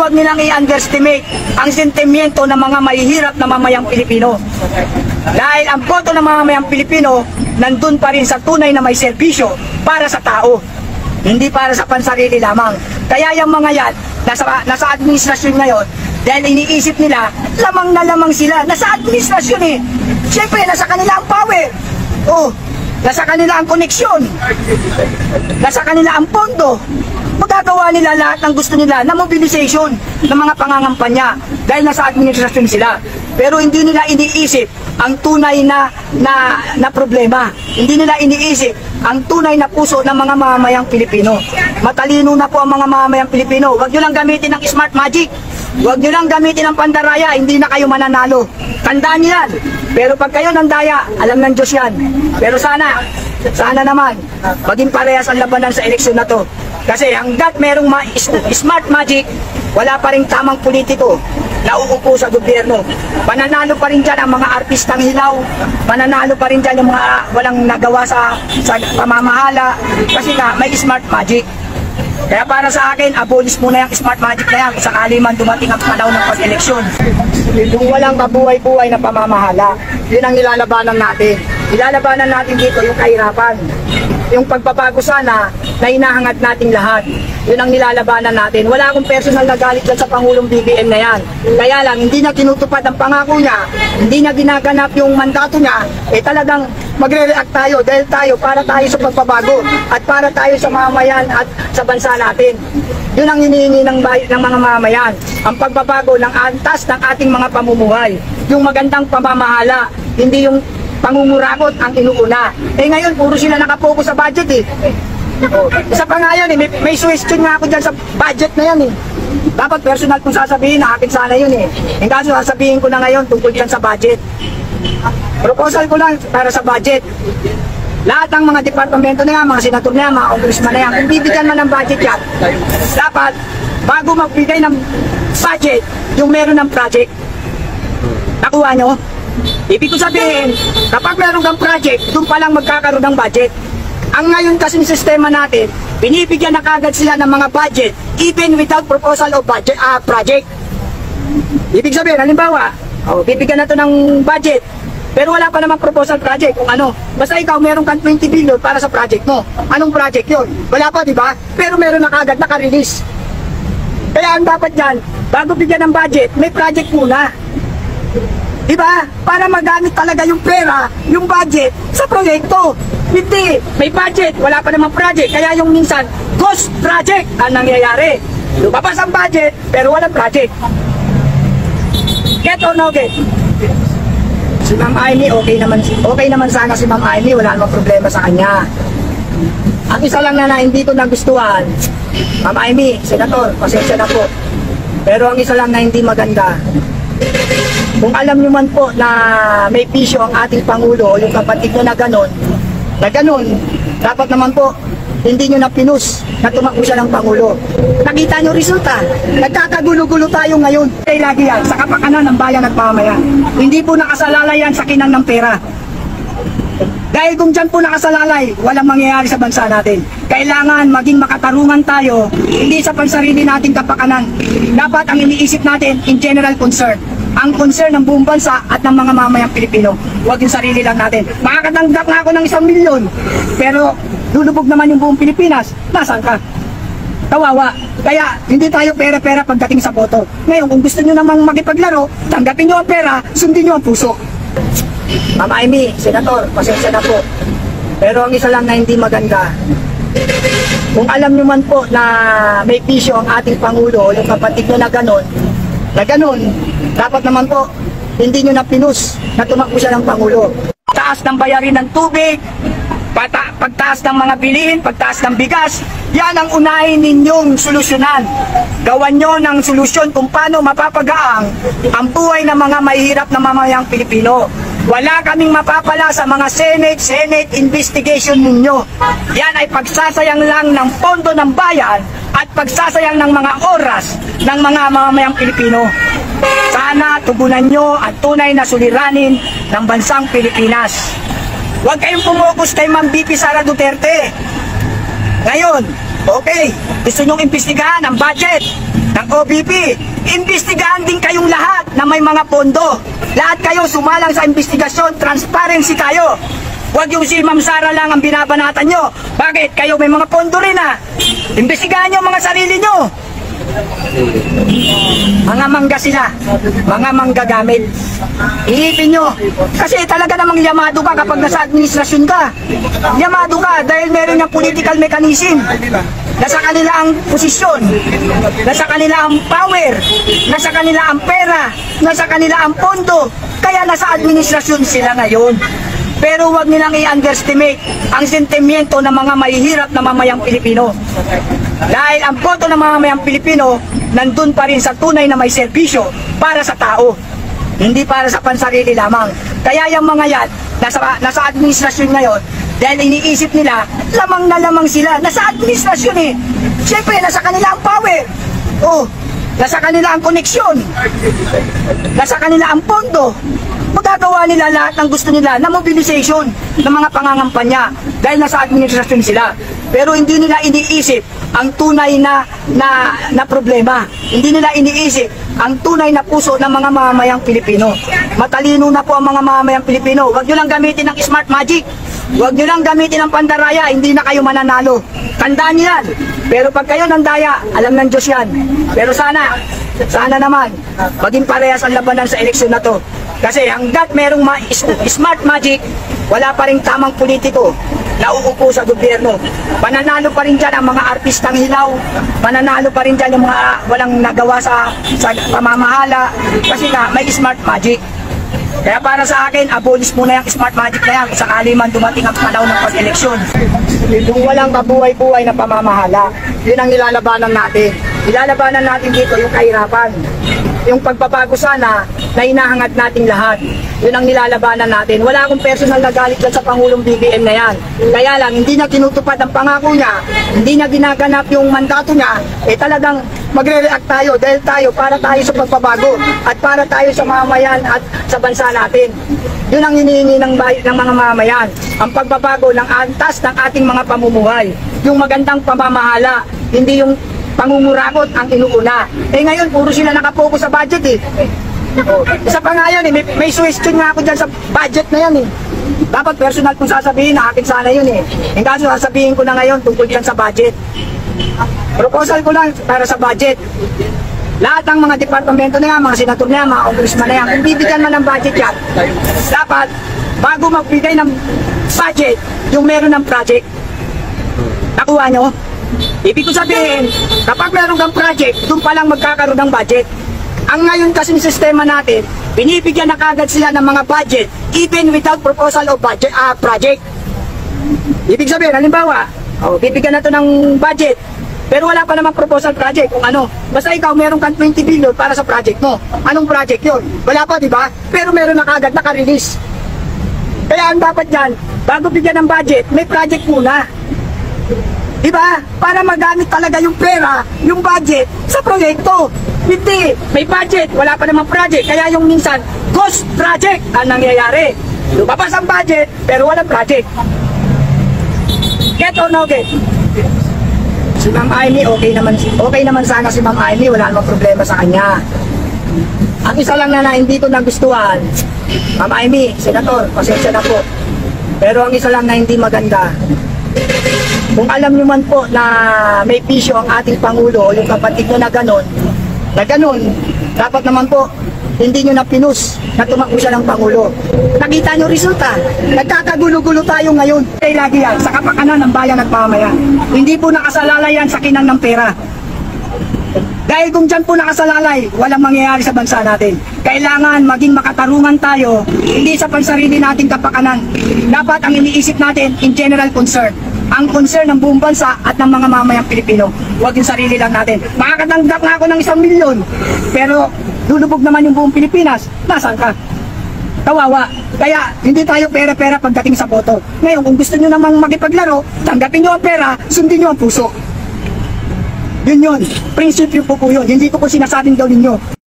huwag nilang i-underestimate ang sentimiento ng mga mahihirap na mamayang Pilipino. Dahil ang boto ng mga mamayang Pilipino nandun pa rin sa tunay na may serbisyo para sa tao, hindi para sa pansarili lamang. Kaya yung mga yan, nasa administrasyon ngayon, dahil iniisip nila, lamang na lamang sila. Nasa administrasyon eh. Siyempre, nasa kanila ang power. Oh, nasa kanila ang koneksyon. Nasa kanila ang pondo. Magagawa nila lahat ng gusto nila na mobilization ng mga pangangampanya dahil nasa administrasyon sila. Pero hindi nila iniisip ang tunay na problema. Hindi nila iniisip ang tunay na puso ng mga mamamayang Pilipino. Matalino na po ang mga mamamayang Pilipino. Huwag nyo lang gamitin ng smart magic. Huwag nyo lang gamitin ng pandaraya. Hindi na kayo mananalo. Tandaan nyo yan. Pero pag kayo nandaya, alam ng Diyos yan. Pero sana naman, maging parehas ang labanan sa eleksyon na to. Kasi hanggat merong smart magic, wala pa rin tamang politiko na uupo sa gobyerno. Mananalo pa rin dyan ang mga artistang hilaw. Mananalo pa rin dyan yung mga walang nagawa sa pamamahala. Kasi nga, may smart magic. Kaya para sa akin, abolish muna yung smart magic na yan sakali man dumating ang panahon ng pag-eleksyon. Yung walang kabuhay-buhay na pamamahala, yun ang ilalabanan natin. Ilalabanan natin dito yung kahirapan. Yung pagbabago sana na hinahangad nating lahat. Yun ang nilalabanan natin. Wala akong personal na galit dyan sa Pangulong BBM na yan. Kaya lang, hindi na tinutupad ang pangako niya, hindi na ginaganap yung mandato niya, talagang magre-react tayo dahil para tayo sa pagbabago at para tayo sa mamamayan at sa bansa natin. Yun ang hinihingi ng mga mamamayan. Ang pagbabago ng antas ng ating mga pamumuhay. Yung magandang pamamahala, hindi yung pangungurakot ang inuuna. Ngayon, puro sila nakapokus sa budget eh. Isa pa nga yan eh, may suggestion nga ako dyan sa budget na yan eh. Dapat personal kung sasabihin, akin sana yun eh. Yung kaso sasabihin ko na ngayon tungkol dyan sa budget. Proposal ko lang para sa budget. Lahat ng mga departamento na yan, mga senator na yan, mga congressman na yan, kung bibigyan man ng budget yan, dapat bago magbigay ng budget, yung meron ng project. Nakuha nyo? Ibig ko sabihin, kapag meron kang project, doon pa lang magkakaroon ng budget. Ang ngayon kasing sistema natin, binibigyan na kagad sila ng mga budget even without proposal of budget, project. Ibig sabihin, halimbawa, bibigyan na to ng budget, pero wala pa namang proposal project kung ano. Basta ikaw meron kang 20 billion para sa project mo. Anong project yun? Wala pa, di ba? Pero meron na kagad, naka-release. Kaya ang dapat dyan, bago bigyan ng budget, may project muna. Diba? Para magamit talaga yung pera, yung budget sa proyekto. Hindi, may budget, wala pa namang project. Kaya yung minsan, ghost project ang nangyayari. Lumabas ang budget, pero walang project. Get or no get? Si Ma'am Amy, okay naman sana si Ma'am Amy, wala namang problema sa kanya. Ang isa lang na hindi ko nagustuhan, Ma'am Amy, senator, pasensya na po. Pero ang isa lang na hindi maganda, kung alam nyo man po na may pisyo ang ating Pangulo o yung kapatid nyo na ganon, dapat naman po, hindi nyo na pinus na tumakbo siya ng Pangulo. Nakita nyo resulta, nagkakagulo-gulo tayo ngayon. Kaya lagi yan, sa kapakanan ng bayan at pamamayan. Hindi po nakasalalay yan sa kinang ng pera. Dahil kung dyan po nakasalalay, walang mangyayari sa bansa natin. Kailangan maging makatarungan tayo, hindi sa pansarili nating kapakanan. Dapat ang iniisip natin in general concern. Ang concern ng buong bansa at ng mga mamayang Pilipino. Huwag yung sarili lang natin. Makakatanggap nga ako ng 1 milyon, pero lulubog naman yung buong Pilipinas. Nasaan ka? Kawawa. Kaya hindi tayo pera-pera pagdating sa boto. Ngayon, kung gusto nyo namang makipaglaro, tanggapin nyo ang pera, sundin nyo ang puso. Mama Amy, senator, pasensya na po. Pero ang isa lang na hindi maganda, kung alam nyo man po na may pisyo ang ating Pangulo, yung kapatid nyo na ganon, dapat naman po, hindi nyo na pinus na tumakbo siya ng Pangulo. Taas ng bayarin ng tubig, pagtaas ng mga bilihin, pagtaas ng bigas, yan ang unahin ninyong solusyonan. Gawan nyo ng solusyon kung paano mapapagaang ang buhay ng mga mahihirap na mamayang Pilipino. Wala kaming mapapala sa mga Senate investigation ninyo. Yan ay pagsasayang lang ng pondo ng bayan at pagsasayang ng mga oras ng mga mamamayang Pilipino. Sana tugunan nyo ang tunay na suliranin ng bansang Pilipinas. Huwag kayong pumukus kay Ma'am BP Sara Duterte. Ngayon, Okay, gusto nyong imbestigahan ang budget ng OBP. Imbestigahan din kayong lahat na may mga pondo. Lahat kayo sumalang sa investigasyon, transparency kayo. Huwag yung si Ma'am Sara lang ang binabanatan nyo. Bakit? Kayo may mga pondo rin ha. Imbestigahan nyo mga sarili nyo. Mga mangga sila, mga manggagamit. Iipin nyo. Kasi talaga namang yamado ka kapag nasa administrasyon ka. Yamado ka dahil meron yung political mechanism. Nasa kanila ang posisyon, nasa kanila ang power, nasa kanila ang pera, nasa kanila ang pondo. Kaya nasa administrasyon sila ngayon. Pero huwag nilang i-underestimate ang sentimiento ng mga mahihirap na mamayang Pilipino. Dahil ang boto ng mga mamayang Pilipino nandun pa rin sa tunay na may serbisyo para sa tao. Hindi para sa pansarili lamang. Kaya yung mga yan, nasa administrasyon ngayon, dahil iniisip nila, lamang na lamang sila. Nasa administrasyon eh. Siyempre, nasa kanila ang power. Oh, nasa kanila ang koneksyon. Nasa kanila ang pondo. Magagawa nila lahat ng gusto nila na mobilization ng mga pangangampanya dahil nasa administrasyon sila. Pero hindi nila iniisip ang tunay na problema. Hindi nila iniisip ang tunay na puso ng mga mamamayang Pilipino. Matalino na po ang mga mamamayang Pilipino. Huwag nyo lang gamitin ng smart magic. Huwag nyo lang gamitin ng pandaraya. Hindi na kayo mananalo. Tandaan nyo yan. Pero pag kayo nandaya, alam ng Diyos yan. Pero sana naman, maging parehas ang labanan sa eleksyon na to. Kasi hanggat merong smart magic, wala pa rin tamang politiko na uupo sa gobyerno. Pananalo pa rin dyan ang mga artistang hilaw. Pananalo pa rin dyan yung mga walang nagawa sa pamamahala. Kasi nga, may smart magic. Kaya para sa akin, abolish muna yung smart magic na yan kung sakali man dumating ang panahon ng pag-eleksyon. Yung walang kabuhay-buhay na pamamahala, yun ang nilalabanan natin. Nilalabanan natin dito yung kahirapan. Yung pagbabago sana na hinahangad nating lahat. Yun ang nilalabanan natin. Wala akong personal na galit dyan sa Pangulong BBM na yan. Kaya lang, hindi niya tinutupad ang pangako niya, hindi niya ginaganap yung mandato niya, talagang magre-react tayo dahil para tayo sa pagbabago at para tayo sa mamayan at sa bansa natin. Yun ang hinihingi ng mga mamayan. Ang pagbabago ng antas ng ating mga pamumuhay. Yung magandang pamamahala, hindi yung pangungurakot ang inuuna. Ngayon, puro sila nakapokus sa budget eh. Isa pa nga yun eh, may question nga ako dyan sa budget na yan eh. Dapat personal kong sasabihin na akin sana yun eh. Yung kaso sasabihin ko na ngayon tungkol dyan sa budget. Proposal ko lang para sa budget. Lahat ng mga departamento na yan, mga senator na yan, mga congressman na yan, kung bibigyan man ng budget yan, dapat bago magbigay ng budget, yung meron ng project. Nakuha nyo? Ibig ko sabihin, kapag meron kang project, doon pa lang magkakaroon ng budget. Ang ngayon kasing sistema natin, binibigyan na kagad sila ng mga budget even without proposal of budget, project. Ibig sabihin, halimbawa, bibigyan na to ng budget, pero wala pa namang proposal project kung ano. Basta ikaw meron kang 20 billion para sa project mo. Anong project yun? Wala pa, di ba? Pero meron na kagad naka-release. Kaya ang dapat dyan, bago bigyan ng budget, may project muna. Diba? Para magamit talaga yung pera, yung budget sa proyekto. Hindi, may budget, wala pa namang project. Kaya yung minsan, ghost project ang nangyayari. Lumabas ang budget, pero walang project. Get or no get? Si Ma'am Amy, okay naman sana si Ma'am Amy, wala namang problema sa kanya. Ang isa lang na hindi ko nagustuhan, Ma'am Amy, Senator, pasensya na po. Pero ang isa lang na hindi maganda, kung alam nyo man po na may pisyo ang ating Pangulo o yung kapatid nyo na ganon, dapat naman po, hindi nyo na pinus na tumakbo siya ng Pangulo. Nakita nyo resulta, nagkakagulo-gulo tayo ngayon. Kaya lagi yan, sa kapakanan ng bayan at mamamayan. Hindi po nakasalalay yan sa kinang ng pera. Dahil kung dyan po nakasalalay, walang mangyayari sa bansa natin. Kailangan maging makatarungan tayo, hindi sa pansarili nating kapakanan. Dapat ang iniisip natin in general concern. Ang concern ng buong bansa at ng mga mamayang Pilipino. Huwag yung sarili lang natin. Makakatanggap nga ako ng 1 milyon, pero lulubog naman yung buong Pilipinas. Nasaan ka? Kawawa. Kaya hindi tayo pera-pera pagdating sa boto. Ngayon, kung gusto nyo namang makipaglaro, tanggapin nyo ang pera, sundin nyo ang puso. Yun. Prinsipyo po yun. Hindi ko po sinasabing daw ninyo.